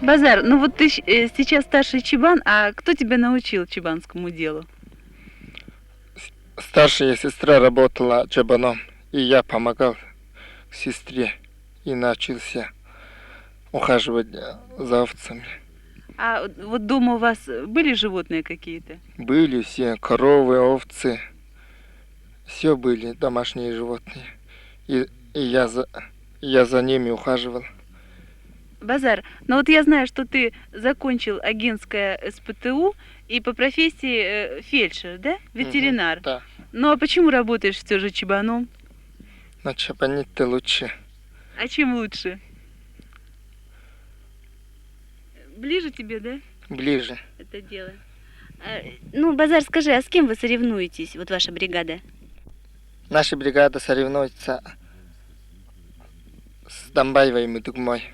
Базар, ну вот ты сейчас старший чибан, а кто тебя научил чибанскому делу? Старшая сестра работала чабаном, и я помогал сестре и научился ухаживать за овцами. А вот дома у вас были животные какие-то? Были все коровы, овцы, все были домашние животные. И я за ними ухаживал. Базар, ну вот я знаю, что ты закончил агентское СПТУ и по профессии фельдшер, да? Ветеринар. Да. Ну а почему работаешь все же чибаном? На чабане-то лучше. А чем лучше? Ближе тебе, да? Ближе. Это дело. Ну, Базар, скажи, а с кем вы соревнуетесь, вот ваша бригада? Наша бригада соревнуется с Домбаевой и Дугмой.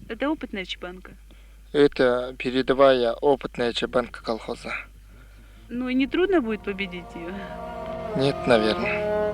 Это опытная чебанка? Это передовая опытная чабанка колхоза. Ну и не трудно будет победить ее? Нет, наверное.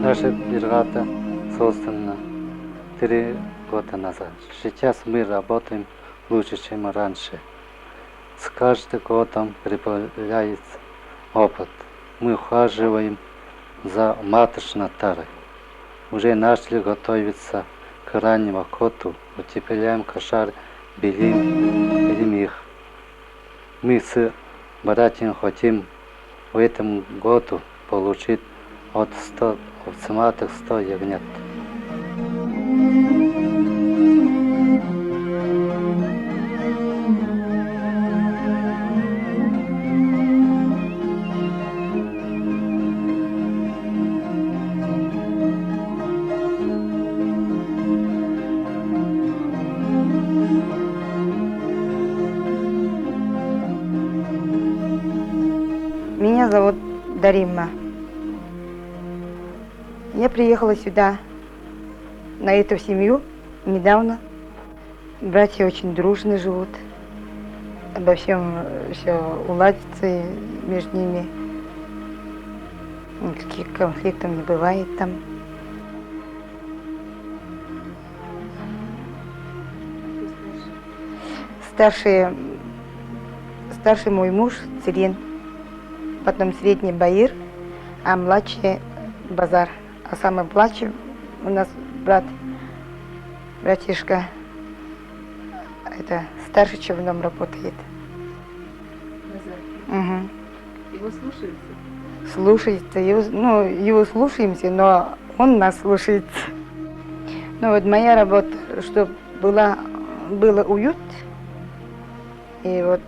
Наша бригада создана 3 года назад. Сейчас мы работаем лучше, чем раньше. С каждым годом прибавляется опыт. Мы ухаживаем за маточной тарой. Уже начали готовиться к раннему охоту. Утепляем кошар, белим их. Мы с братьями хотим в этом году получить от 100 овцематок 100 ягнят. Меня зовут Дарима. Я приехала сюда, на эту семью, недавно. Братья очень дружно живут. Обо всем все уладится между ними. Никаких конфликтов не бывает там. Старший мой муж Цирен, потом средний Баир, а младший базар. А самый младший у нас братишка, это старший Черном работает. Мгм. Его слушаются? Слушается, его слушаемся, но он нас слушается. Ну вот моя работа, чтобы было уют, и вот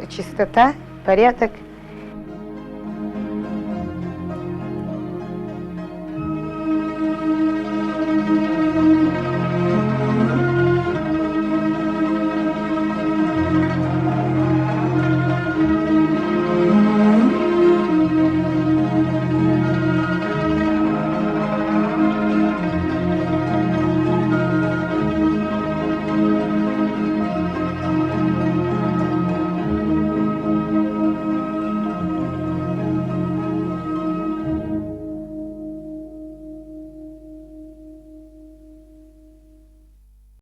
чистота, порядок.